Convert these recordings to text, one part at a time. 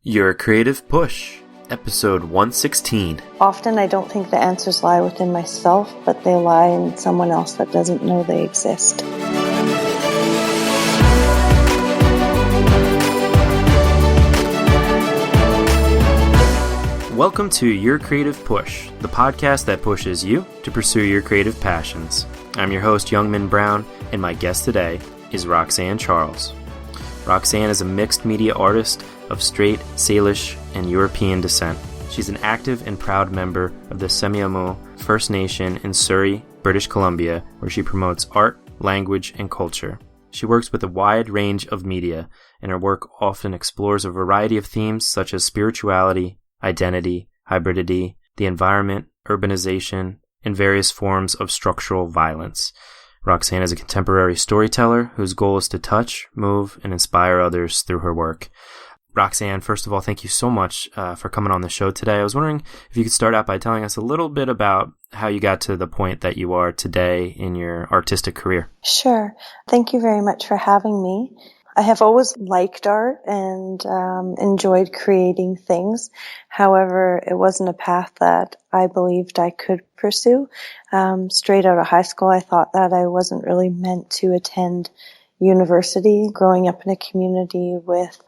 Your Creative Push, episode 116. Often I don't think the answers lie within myself, but they lie in someone else that doesn't know they exist. Welcome to Your Creative Push, the podcast that pushes you to pursue your creative passions. I'm your host, Youngman Brown, and my guest today is Roxanne Charles. Roxanne is a mixed media artist of Strait Salish and European descent. She's an active and proud member of the Semiahmoo First Nation in Surrey, British Columbia, where she promotes art, language, and culture. She works with a wide range of media, and her work often explores a variety of themes such as spirituality, identity, hybridity, the environment, urbanization, and various forms of structural violence. Roxanne is a contemporary storyteller whose goal is to touch, move, and inspire others through her work. Roxanne, first of all, thank you so much for coming on the show today. I was wondering if you could start out by telling us a little bit about how you got to the point that you are today in your artistic career. Sure. Thank you very much for having me. I have always liked art and enjoyed creating things. However, it wasn't a path that I believed I could pursue. Straight out of high school, I thought that I wasn't really meant to attend university. Growing up in a community with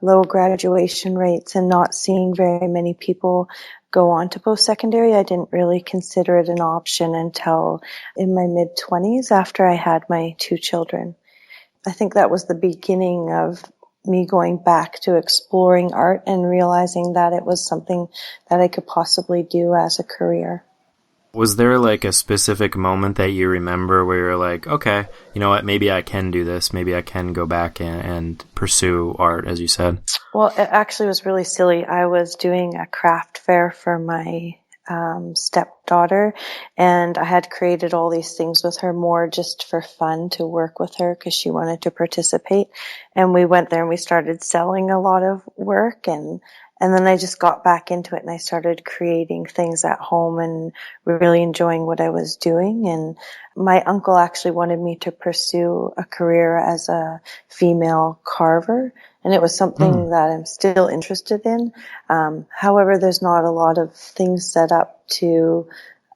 low graduation rates and not seeing very many people go on to post-secondary, I didn't really consider it an option until in my mid-20s after I had my two children. I think that was the beginning of me going back to exploring art and realizing that it was something that I could possibly do as a career. Was there like a specific moment that you remember where you're like, okay, you know what, maybe I can do this, maybe I can go back and pursue art, as you said? Well, it actually was really silly. I was doing a craft fair for my stepdaughter, and I had created all these things with her more just for fun to work with her because she wanted to participate. And we went there and we started selling a lot of work, and then I just got back into it and I started creating things at home and really enjoying what I was doing. And my uncle actually wanted me to pursue a career as a female carver. And it was something that I'm still interested in. However, there's not a lot of things set up to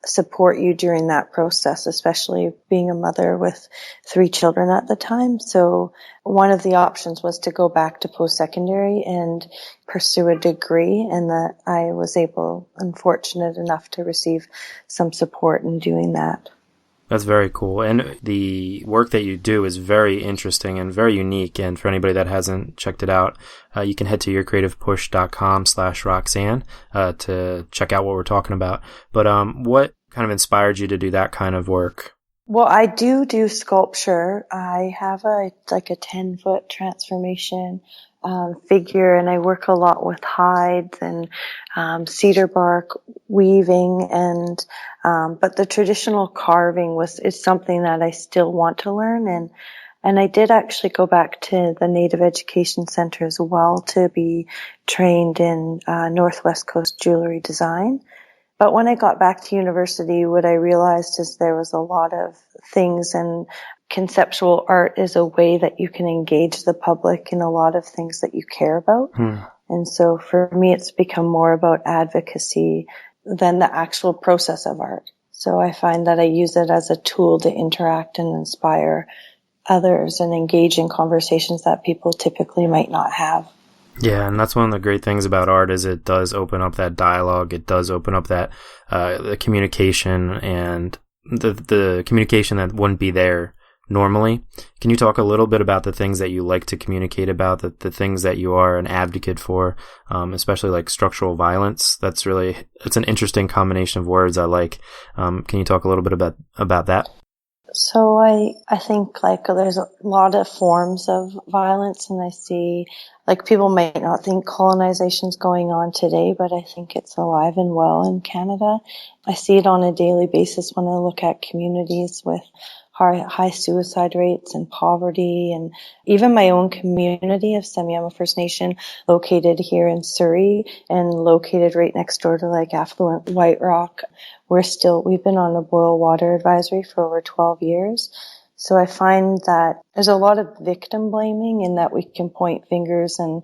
support you during that process, especially being a mother with 3 children at the time. So one of the options was to go back to post-secondary and pursue a degree, and that I was unfortunate enough to receive some support in doing that. That's very cool. And the work that you do is very interesting and very unique. And for anybody that hasn't checked it out, you can head to yourcreativepush.com/Roxanne to check out what we're talking about. But what kind of inspired you to do that kind of work? Well, I do sculpture. I have a 10-foot transformation figure, and I work a lot with hides and cedar bark weaving, and but the traditional carving is something that I still want to learn, and I did actually go back to the Native Education Center as well to be trained in Northwest Coast jewelry design. But when I got back to university, what I realized is there was a lot of things, and conceptual art is a way that you can engage the public in a lot of things that you care about. And so for me, it's become more about advocacy than the actual process of art. So I find that I use it as a tool to interact and inspire others and engage in conversations that people typically might not have. Yeah, and that's one of the great things about art is it does open up that dialogue. It does open up that the communication and the communication that wouldn't be there normally. Can you talk a little bit about the things that you like to communicate about, the things that you are an advocate for, especially like structural violence? It's an interesting combination of words I like. Can you talk a little bit about that? So I think there's a lot of forms of violence, and I see people might not think colonization's going on today, but I think it's alive and well in Canada. I see it on a daily basis when I look at communities with high suicide rates and poverty, and even my own community of Semiahmoo First Nation located here in Surrey and located right next door to affluent White Rock. We've been on a boil water advisory for over 12 years. So I find that there's a lot of victim blaming in that we can point fingers and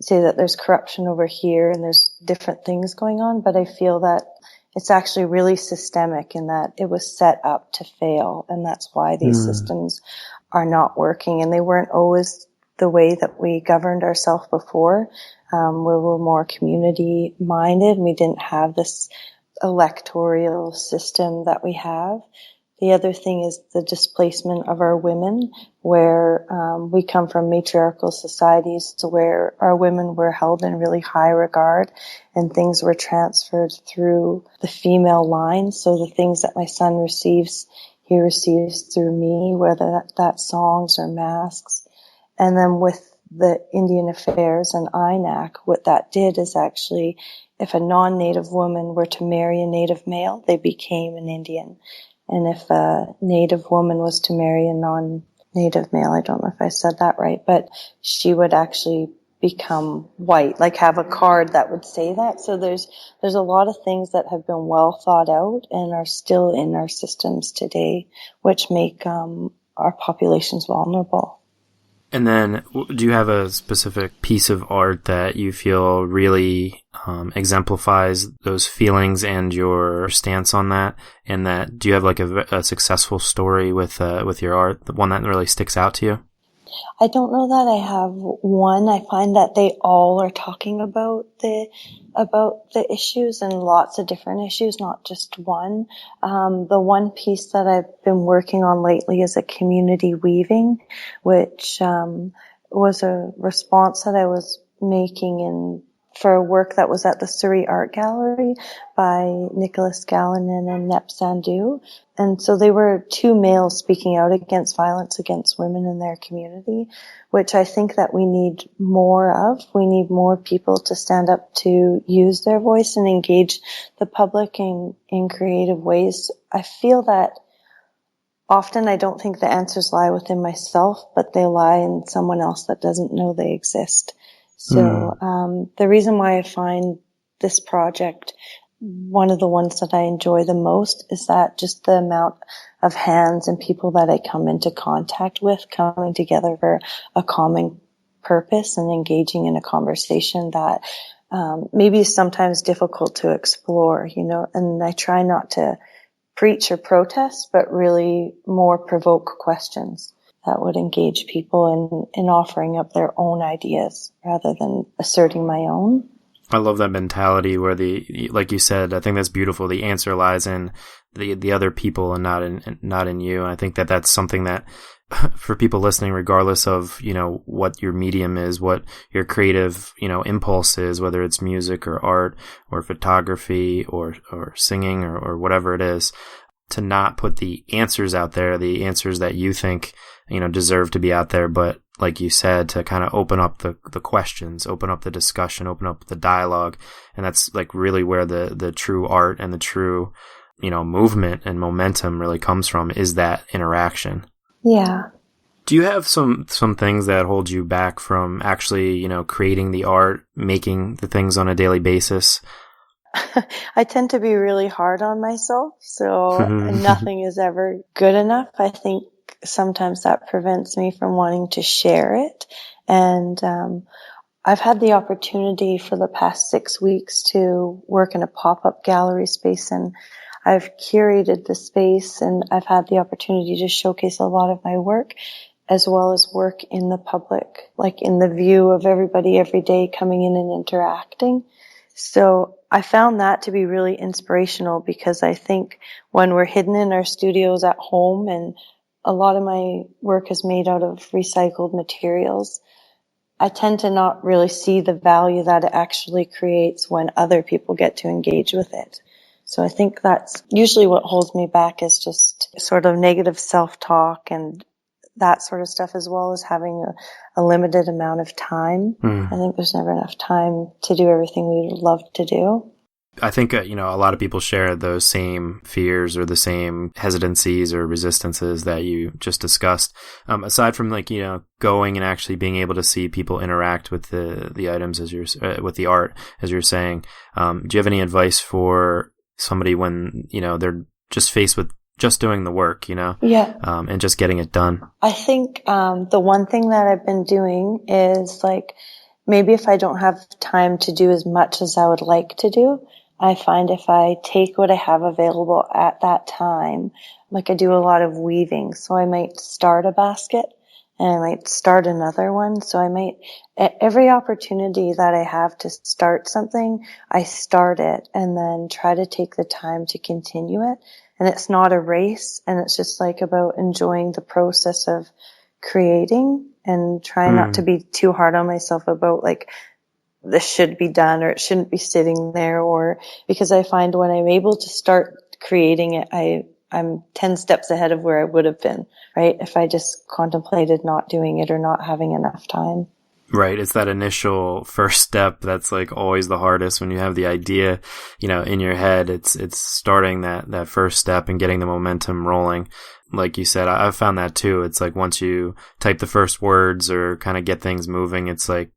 say that there's corruption over here and there's different things going on, but I feel that it's actually really systemic in that it was set up to fail, and that's why these systems are not working, and they weren't always the way that we governed ourselves before, where we're more community minded and we didn't have this electoral system that we have. The other thing is the displacement of our women, where we come from matriarchal societies to where our women were held in really high regard and things were transferred through the female line. So the things that my son receives, he receives through me, whether that's songs or masks. And then with the Indian Affairs and INAC, what that did is actually, if a non-Native woman were to marry a Native male, they became an Indian. And if a Native woman was to marry a non-Native male, I don't know if I said that right, but she would actually become white, like have a card that would say that. So there's a lot of things that have been well thought out and are still in our systems today, which make our populations vulnerable. And then, do you have a specific piece of art that you feel really exemplifies those feelings and your stance on that? And that, do you have like a successful story with your art, the one that really sticks out to you? I don't know that I have one. I find that they all are talking about the issues and lots of different issues, not just one. The one piece that I've been working on lately is a community weaving, which was a response that I was making for a work that was at the Surrey Art Gallery by Nicholas Gallinen and Nep Sandhu. And so they were two males speaking out against violence against women in their community, which I think that we need more of. We need more people to stand up to use their voice and engage the public in creative ways. I feel that often I don't think the answers lie within myself, but they lie in someone else that doesn't know they exist. So the reason why I find this project one of the ones that I enjoy the most is that just the amount of hands and people that I come into contact with coming together for a common purpose and engaging in a conversation that maybe is sometimes difficult to explore, and I try not to preach or protest, but really more provoke questions that would engage people in offering up their own ideas rather than asserting my own. I love that mentality where like you said, I think that's beautiful. The answer lies in the other people and not in you. And I think that that's something that for people listening, regardless of, what your medium is, what your creative, impulse is, whether it's music or art or photography or singing or whatever it is, to not put the answers out there, the answers that you think, deserve to be out there, but like you said, to kind of open up the questions, open up the discussion, open up the dialogue. And that's like really where the true art and the true, movement and momentum really comes from, is that interaction. Yeah. Do you have some things that hold you back from actually, creating the art, making the things on a daily basis? I tend to be really hard on myself, so nothing is ever good enough. I think sometimes that prevents me from wanting to share it. And I've had the opportunity for the past 6 weeks to work in a pop-up gallery space, and I've curated the space, and I've had the opportunity to showcase a lot of my work, as well as work in the public, like in the view of everybody every day coming in and interacting. So I found that to be really inspirational, because I think when we're hidden in our studios at home, and a lot of my work is made out of recycled materials, I tend to not really see the value that it actually creates when other people get to engage with it. So I think that's usually what holds me back, is just sort of negative self-talk and that sort of stuff, as well as having a limited amount of time. I think there's never enough time to do everything we would love to do. I think, a lot of people share those same fears or the same hesitancies or resistances that you just discussed. Aside from going and actually being able to see people interact with the items with the art, as you're saying, do you have any advice for somebody when, they're just faced with just doing the work, Yeah. And just getting it done? I think the one thing that I've been doing is maybe if I don't have time to do as much as I would like to do, I find if I take what I have available at that time, like I do a lot of weaving, so I might start a basket and I might start another one. So I might, at every opportunity that I have to start something, I start it and then try to take the time to continue it. And it's not a race, and it's just like about enjoying the process of creating and trying not to be too hard on myself about like, this should be done or it shouldn't be sitting there, or because I find when I'm able to start creating it, I'm 10 steps ahead of where I would have been, right? If I just contemplated not doing it or not having enough time. Right. It's that initial first step that's like always the hardest when you have the idea, in your head. It's starting that first step and getting the momentum rolling. Like you said, I've found that too. It's like once you type the first words or kind of get things moving, it's like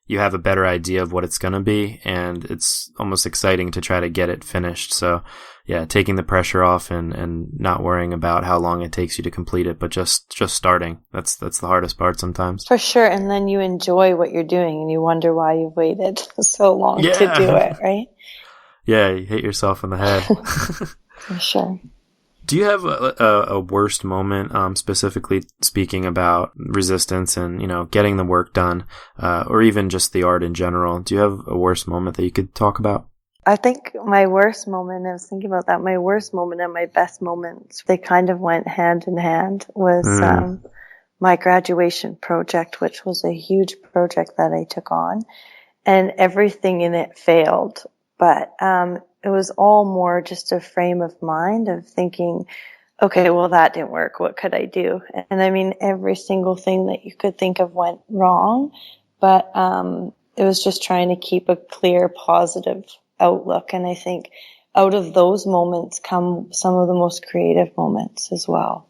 you have a better idea of what it's going to be, and it's almost exciting to try to get it finished. So yeah, taking the pressure off and not worrying about how long it takes you to complete it, but just starting. That's the hardest part sometimes. For sure. And then you enjoy what you're doing and you wonder why you've waited so long to do it, right? Yeah, you hit yourself in the head. For sure. Do you have a worst moment, specifically speaking about resistance and, getting the work done, or even just the art in general? Do you have a worst moment that you could talk about? I think my worst moment, I was thinking about that, my worst moment and my best moments, they kind of went hand in hand, was my graduation project, which was a huge project that I took on, and everything in it failed. But it was all more just a frame of mind of thinking, okay, well, that didn't work. What could I do? And I mean, every single thing that you could think of went wrong, but it was just trying to keep a clear, positive outlook. And I think out of those moments come some of the most creative moments as well.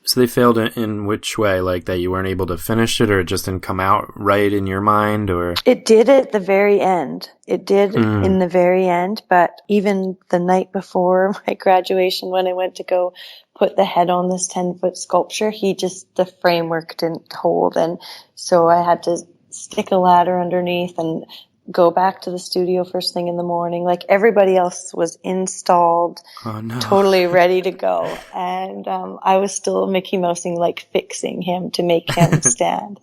So they failed in which way? Like that you weren't able to finish it, or it just didn't come out right in your mind, or? It did at the very end. It did in the very end, but even the night before my graduation, when I went to go put the head on this 10-foot sculpture, the framework didn't hold. And so I had to stick a ladder underneath and go back to the studio first thing in the morning. Like everybody else was installed, totally ready to go. And I was still Mickey Mousing, like fixing him to make him stand.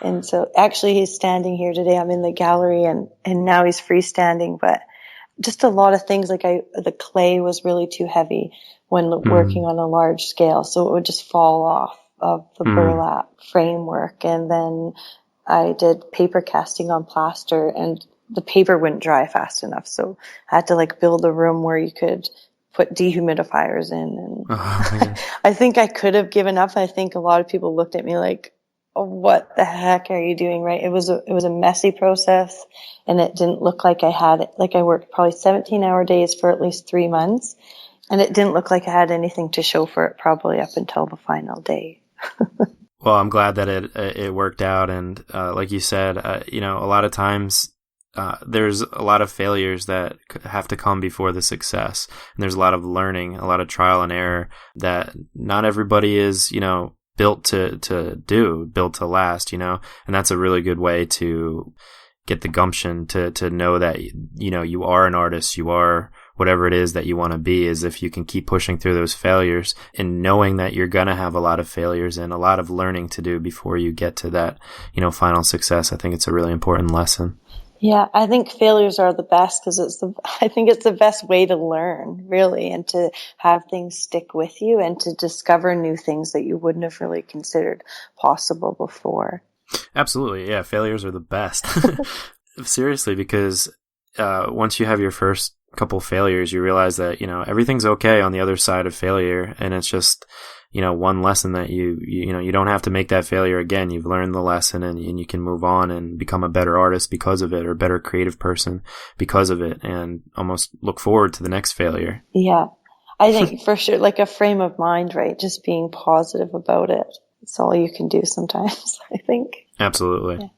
And so actually he's standing here today. I'm in the gallery and now he's freestanding, but just a lot of things like the clay was really too heavy when working on a large scale. So it would just fall off of the burlap framework. And then I did paper casting on plaster and the paper wouldn't dry fast enough. So I had to like build a room where you could put dehumidifiers in. And I think I could have given up. I think a lot of people looked at me like, oh, what the heck are you doing? Right. It was a messy process and it didn't look like I had it. Like I worked probably 17-hour days for at least 3 months and it didn't look like I had anything to show for it probably up until the final day. Well, I'm glad that it worked out. And like you said, a lot of times there's a lot of failures that have to come before the success. And there's a lot of learning, a lot of trial and error that not everybody is, built to last, and that's a really good way to get the gumption to know that, you are an artist, you are whatever it is that you want to be, is if you can keep pushing through those failures and knowing that you're going to have a lot of failures and a lot of learning to do before you get to that, final success. I think it's a really important lesson. Yeah, I think failures are the best because I think it's the best way to learn, really, and to have things stick with you and to discover new things that you wouldn't have really considered possible before. Absolutely. Yeah. Failures are the best. Seriously, because once you have your first couple failures, you realize that, everything's okay on the other side of failure. And it's just, one lesson that you don't have to make that failure again. You've learned the lesson and you can move on and become a better artist because of it, or a better creative person because of it, and almost look forward to the next failure. Yeah. I think for sure, like a frame of mind, right? Just being positive about it. It's all you can do sometimes, I think. Absolutely.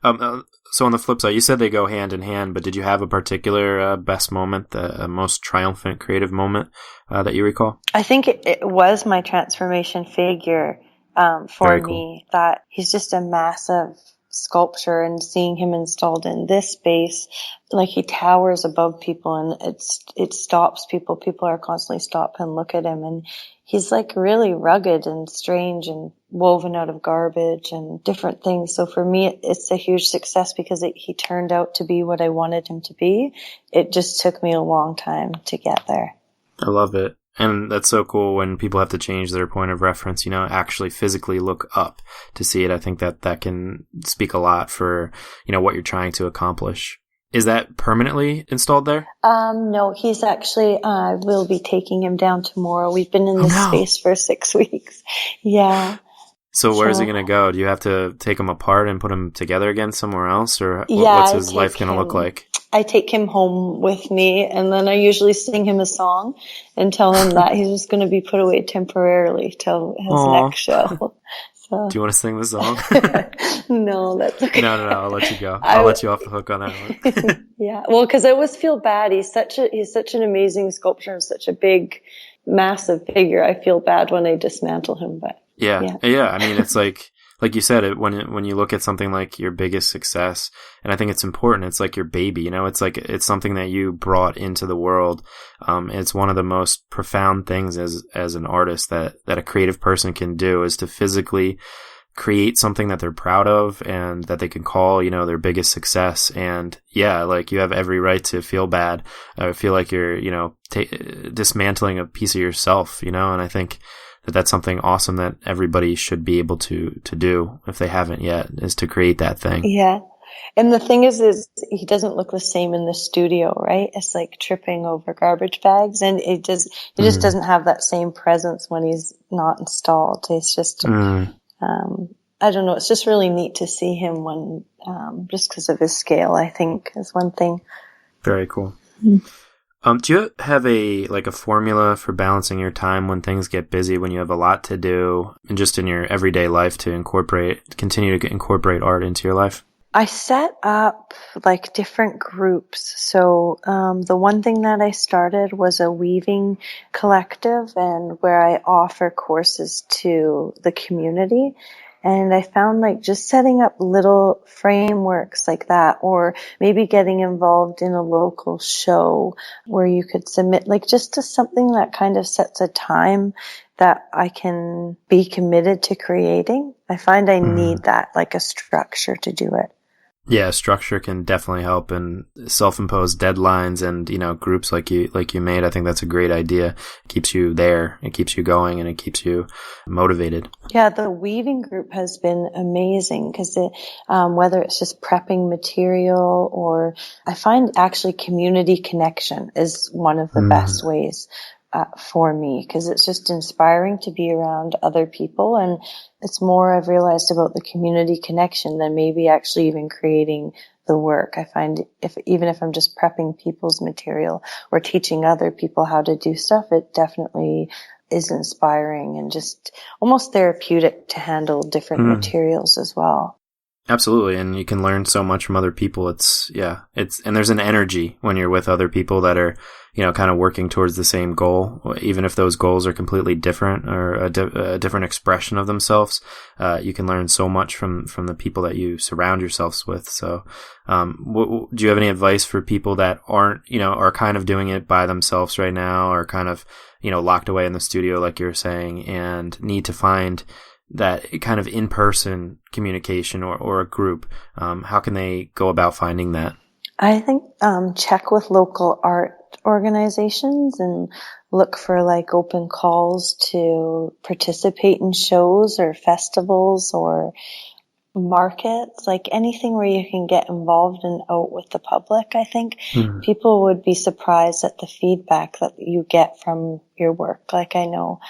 Yeah. So on the flip side, you said they go hand in hand, but did you have a particular best moment, the most triumphant creative moment that you recall? I think it was my transformation figure for me. Cool. That he's just a massive sculpture and seeing him installed in this space, like he towers above people and it stops people. People are constantly stop and look at him, and he's like really rugged and strange and woven out of garbage and different things. So for me, it's a huge success because he turned out to be what I wanted him to be. It just took me a long time to get there. I love it. And that's so cool when people have to change their point of reference, you know, actually physically look up to see it. I think that can speak a lot for, you know, what you're trying to accomplish. Is that permanently installed there? No, he's actually, we'll be taking him down tomorrow. We've been in this space for 6 weeks. Yeah. So where's he going to go? Do you have to take him apart and put him together again somewhere else? Or what's his life going to look like? I take him home with me, and then I usually sing him a song and tell him that he's just going to be put away temporarily till his next show. So. Do you want to sing the song? No, that's okay. No, I'll let you go. I'll let you off the hook on that one. Yeah, well, because I always feel bad. He's such an amazing sculptor and such a big, massive figure. I feel bad when I dismantle him, but yeah. I mean, it's like you said, when you look at something like your biggest success, and I think it's important, it's like your baby, you know, it's something that you brought into the world. It's one of the most profound things as an artist that a creative person can do is to physically create something that they're proud of and that they can call, you know, their biggest success. And yeah, like you have every right to feel bad or feel like you're, you know, dismantling a piece of yourself, you know, and I think that's something awesome that everybody should be able to do if they haven't yet, is to create that thing. Yeah. And the thing is he doesn't look the same in the studio, right? It's like tripping over garbage bags, and it just doesn't have that same presence when he's not installed. It's just, I don't know. It's just really neat to see him when, just because of his scale, I think is one thing. Very cool. Do you have a formula for balancing your time when things get busy, when you have a lot to do, and just in your everyday life to continue to incorporate art into your life? I set up like different groups. So the one thing that I started was a weaving collective, and where I offer courses to the community. And I found like just setting up little frameworks like that, or maybe getting involved in a local show where you could submit like just to something that kind of sets a time that I can be committed to creating. I find I need that, like a structure to do it. Yeah, structure can definitely help, and self-imposed deadlines and, you know, groups like you made. I think that's a great idea. It keeps you there, it keeps you going, and it keeps you motivated. Yeah, the weaving group has been amazing because whether it's just prepping material, or I find actually community connection is one of the best ways for me, because it's just inspiring to be around other people, and it's more I've realized about the community connection than maybe actually even creating the work. I find even if I'm just prepping people's material or teaching other people how to do stuff, it definitely is inspiring and just almost therapeutic to handle different materials as well. Absolutely. And you can learn so much from other people. And there's an energy when you're with other people that are, you know, kind of working towards the same goal, even if those goals are completely different or a different expression of themselves. You can learn so much from the people that you surround yourselves with. So, do you have any advice for people that aren't, you know, are kind of doing it by themselves right now, or kind of, you know, locked away in the studio, like you're saying, and need to find that kind of in-person communication or a group? How can they go about finding that? I think check with local art organizations and look for like open calls to participate in shows or festivals or markets, like anything where you can get involved and out with the public. I think people would be surprised at the feedback that you get from your work. Like I know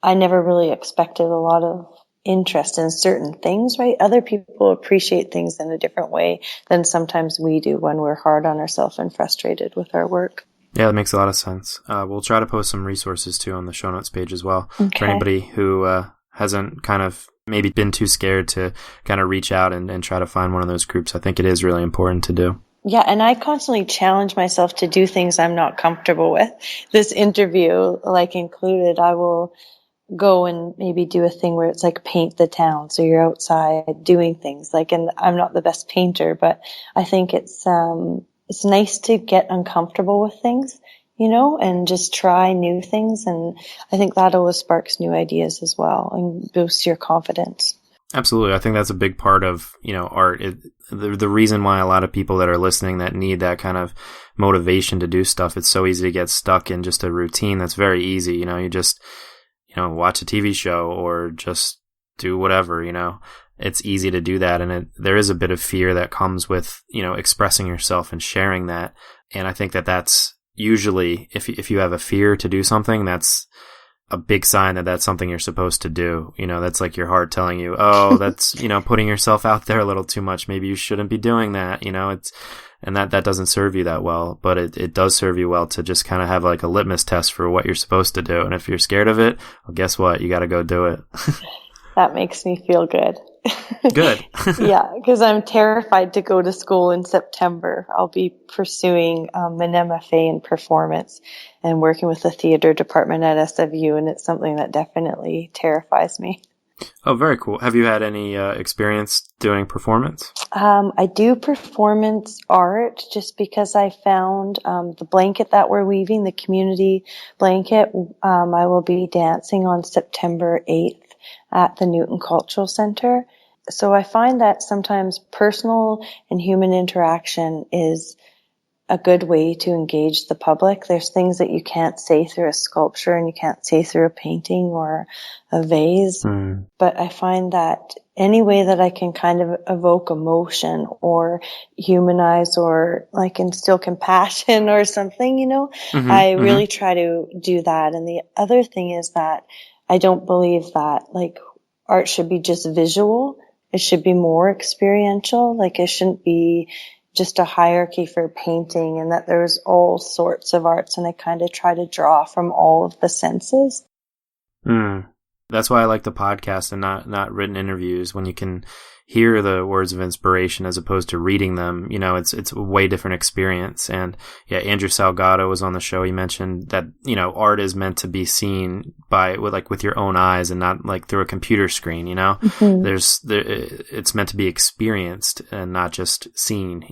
I never really expected a lot of interest in certain things, right? Other people appreciate things in a different way than sometimes we do when we're hard on ourselves and frustrated with our work. Yeah, that makes a lot of sense. We'll try to post some resources too on the show notes page as well. Okay. For anybody who hasn't kind of maybe been too scared to kind of reach out and try to find one of those groups. I think it is really important to do. Yeah, and I constantly challenge myself to do things I'm not comfortable with. This interview, like included, I will go and maybe do a thing where it's like paint the town. So you're outside doing things like, and I'm not the best painter, but I think it's nice to get uncomfortable with things, and just try new things. And I think that always sparks new ideas as well and boosts your confidence. Absolutely. I think that's a big part of, art. The reason why a lot of people that are listening that need that kind of motivation to do stuff, it's so easy to get stuck in just a routine that's very easy. You just, watch a TV show or just do whatever, It's easy to do that. And there is a bit of fear that comes with, expressing yourself and sharing that. And I think that that's usually, if you have a fear to do something, that's a big sign that that's something you're supposed to do. That's like your heart telling you, oh, that's, putting yourself out there a little too much. Maybe you shouldn't be doing that. And that doesn't serve you that well, but it does serve you well to just kind of have like a litmus test for what you're supposed to do. And if you're scared of it, well, guess what? You got to go do it. That makes me feel good. Good. Yeah, because I'm terrified to go to school in September. I'll be pursuing an MFA in performance and working with the theater department at SFU, and it's something that definitely terrifies me. Oh, very cool. Have you had any experience doing performance? I do performance art just because I found the blanket that we're weaving, the community blanket. I will be dancing on September 8th at the Newton Cultural Center. So I find that sometimes personal and human interaction is a good way to engage the public. There's things that you can't say through a sculpture and you can't say through a painting or a vase. But I find that any way that I can kind of evoke emotion or humanize or like instill compassion or something, I really try to do that. And the other thing is that I don't believe that like art should be just visual. It should be more experiential. Like it shouldn't be just a hierarchy for painting, and that there's all sorts of arts, and I kind of try to draw from all of the senses. That's why I like the podcast and not written interviews, when you can hear the words of inspiration as opposed to reading them. It's a way different experience. And yeah, Andrew Salgado was on the show. He mentioned that, art is meant to be seen with your own eyes and not like through a computer screen, it's meant to be experienced and not just seen,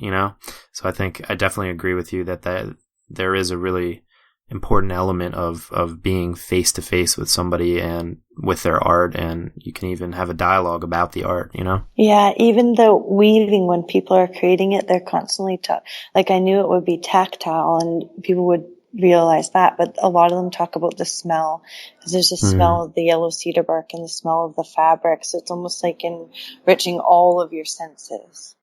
So I think I definitely agree with you that there is a really important element of being face to face with somebody and with their art, and you can even have a dialogue about the art, Yeah, even the weaving, when people are creating it, they're constantly like I knew it would be tactile and people would realize that, but a lot of them talk about the smell, because there's a smell of the yellow cedar bark and the smell of the fabric, so it's almost like enriching all of your senses.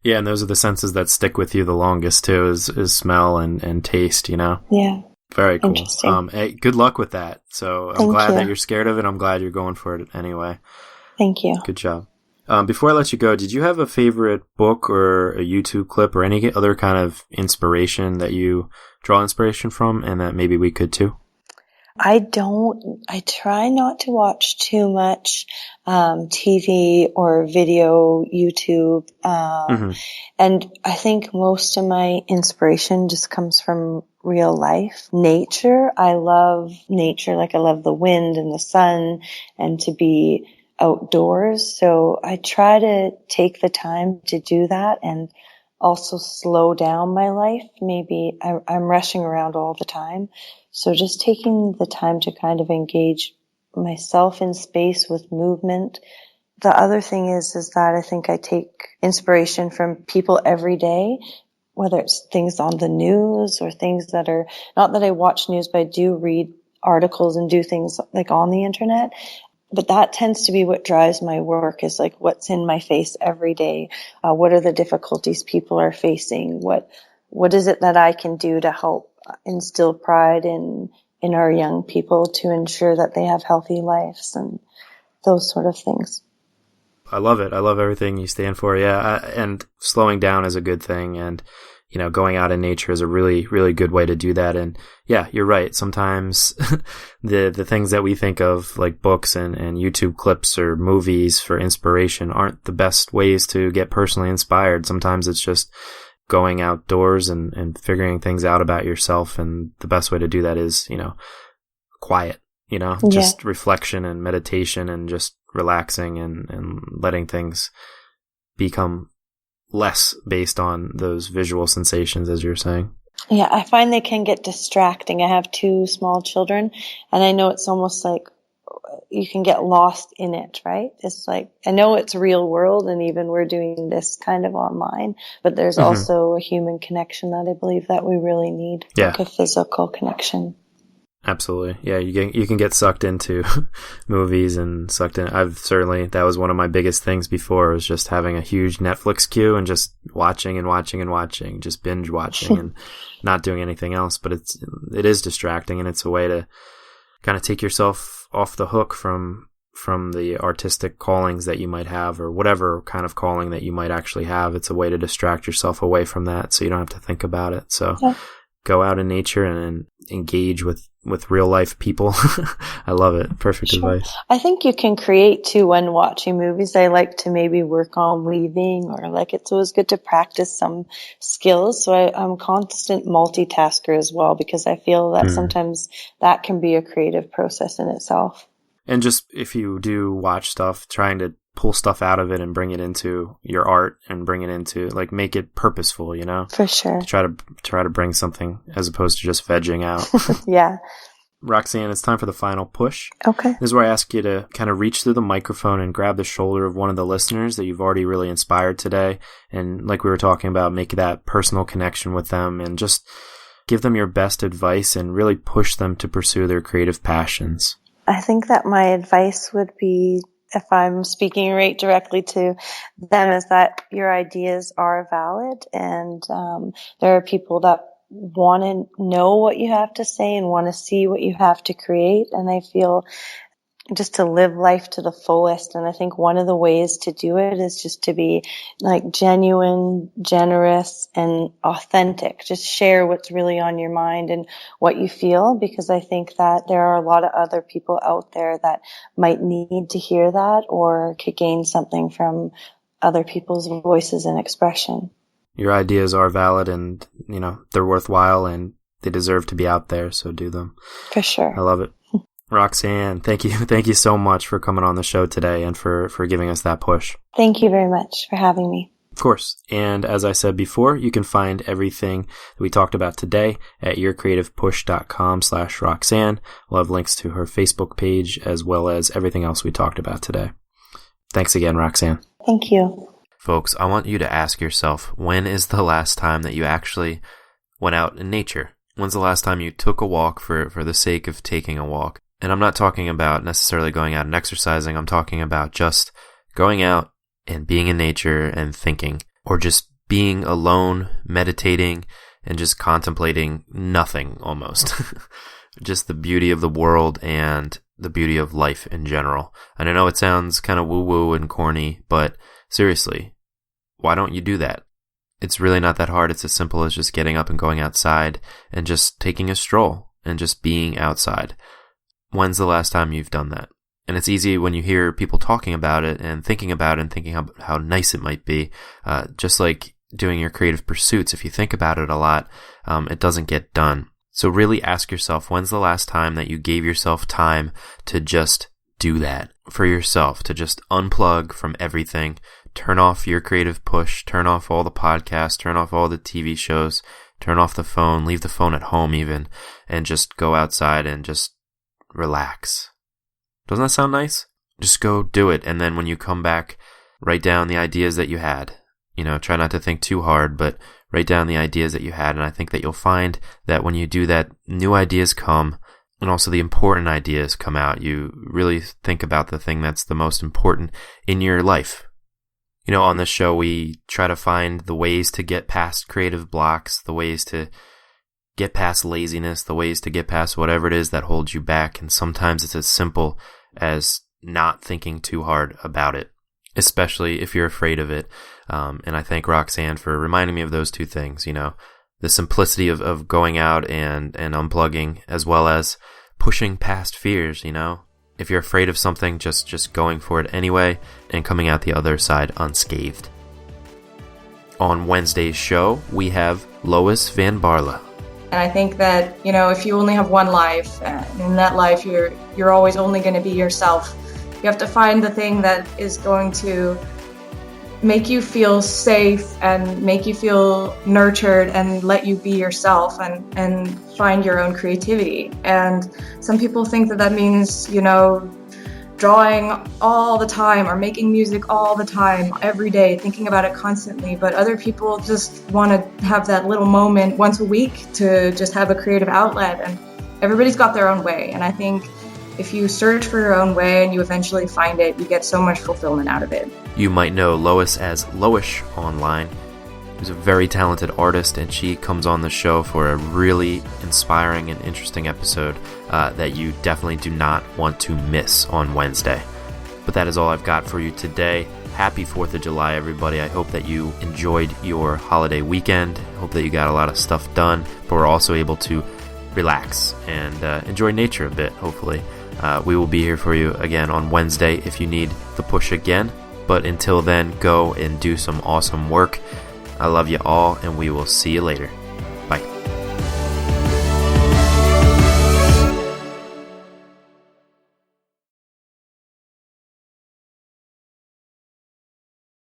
Yeah, and those are the senses that stick with you the longest too, is smell and taste, Yeah. Very cool. Interesting. Hey, good luck with that. So I'm glad that you're scared of it. I'm glad you're going for it anyway. Thank you. Good job. Before I let you go, did you have a favorite book or a YouTube clip or any other kind of inspiration that you draw inspiration from and that maybe we could too? I try not to watch too much TV or video, YouTube. And I think most of my inspiration just comes from real life. Nature. I love nature. Like I love the wind and the sun and to be outdoors. So I try to take the time to do that and also slow down my life. Maybe I'm rushing around all the time. So just taking the time to kind of engage myself in space with movement. The other thing is that I think I take inspiration from people every day, whether it's things on the news or things that are, not that I watch news, but I do read articles and do things like on the internet. But that tends to be what drives my work, is like what's in my face every day. What are the difficulties people are facing? What is it that I can do to help instill pride in our young people to ensure that they have healthy lives and those sort of things. I love it. I love everything you stand for. Yeah. And slowing down is a good thing. And, going out in nature is a really, really good way to do that. And yeah, you're right. Sometimes the things that we think of like books and YouTube clips or movies for inspiration aren't the best ways to get personally inspired. Sometimes it's just going outdoors and figuring things out about yourself. And the best way to do that is, quiet. just reflection and meditation and just relaxing and letting things become less based on those visual sensations, as you're saying. Yeah, I find they can get distracting. I have 2 small children, and I know it's almost like you can get lost in it, right? It's like, I know it's real world, and even we're doing this kind of online, but there's also a human connection that I believe that we really need, like a physical connection. Absolutely. Yeah, you can get sucked into movies and sucked in. That was one of my biggest things before, was just having a huge Netflix queue and just watching and watching and watching, just binge watching and not doing anything else. But it is distracting, and it's a way to kind of take yourself off the hook from the artistic callings that you might have, or whatever kind of calling that you might actually have. It's a way to distract yourself away from that, so you don't have to think about it. So go out in nature and engage with real life people. I love it. Perfect advice. I think you can create too when watching movies. I like to maybe work on weaving, or like it's always good to practice some skills. So I'm a constant multitasker as well, because I feel that sometimes that can be a creative process in itself. And just if you do watch stuff, trying to pull stuff out of it and bring it into your art and bring it into, like, make it purposeful, For sure. Try to bring something as opposed to just vegging out. Yeah. Roxanne, it's time for the final push. Okay. This is where I ask you to kind of reach through the microphone and grab the shoulder of one of the listeners that you've already really inspired today. And like we were talking about, make that personal connection with them and just give them your best advice and really push them to pursue their creative passions. I think that my advice would be, if I'm speaking right directly to them, is that your ideas are valid, and there are people that want to know what you have to say and want to see what you have to create. And I feel just to live life to the fullest. And I think one of the ways to do it is just to be like genuine, generous, and authentic. Just share what's really on your mind and what you feel, because I think that there are a lot of other people out there that might need to hear that, or could gain something from other people's voices and expression. Your ideas are valid, and they're worthwhile, and they deserve to be out there, so do them. For sure. I love it. Roxanne, thank you so much for coming on the show today and for giving us that push. Thank you very much for having me. Of course. And as I said before, you can find everything that we talked about today at yourcreativepush.com/Roxanne. We'll have links to her Facebook page as well as everything else we talked about today. Thanks again, Roxanne. Thank you. Folks, I want you to ask yourself, when is the last time that you actually went out in nature? When's the last time you took a walk for the sake of taking a walk? And I'm not talking about necessarily going out and exercising. I'm talking about just going out and being in nature and thinking, or just being alone, meditating, and just contemplating nothing almost. Just the beauty of the world and the beauty of life in general. And I know it sounds kind of woo-woo and corny, but seriously, why don't you do that? It's really not that hard. It's as simple as just getting up and going outside and just taking a stroll and just being outside. When's the last time you've done that? And it's easy when you hear people talking about it and thinking about it and thinking how nice it might be. Just like doing your creative pursuits, if you think about it a lot, it doesn't get done. So really ask yourself, when's the last time that you gave yourself time to just do that for yourself, to just unplug from everything, turn off your creative push, turn off all the podcasts, turn off all the TV shows, turn off the phone, leave the phone at home even, and just go outside and just relax. Doesn't that sound nice? Just go do it. And then when you come back, write down the ideas that you had. Try not to think too hard, but write down the ideas that you had. And I think that you'll find that when you do that, new ideas come, and also the important ideas come out. You really think about the thing that's the most important in your life. On this show, we try to find the ways to get past creative blocks, the ways to get past laziness, the ways to get past whatever it is that holds you back. And sometimes it's as simple as not thinking too hard about it, especially if you're afraid of it. And I thank Roxanne for reminding me of those two things, the simplicity of going out and unplugging, as well as pushing past fears, If you're afraid of something, just going for it anyway and coming out the other side unscathed. On Wednesday's show, we have Lois Van Barla. And I think that, if you only have one life, and in that life you're always only going to be yourself, you have to find the thing that is going to make you feel safe and make you feel nurtured and let you be yourself and find your own creativity. And some people think that means, drawing all the time or making music all the time, every day, thinking about it constantly. But other people just want to have that little moment once a week to just have a creative outlet. And everybody's got their own way. And I think if you search for your own way and you eventually find it, you get so much fulfillment out of it. You might know Lois as Loish online. She's a very talented artist, and she comes on the show for a really inspiring and interesting episode that you definitely do not want to miss on Wednesday. But that is all I've got for you today. Happy 4th of July, everybody. I hope that you enjoyed your holiday weekend. I hope that you got a lot of stuff done, but we're also able to relax and enjoy nature a bit, hopefully. We will be here for you again on Wednesday if you need the push again. But until then, go and do some awesome work. I love you all, and we will see you later.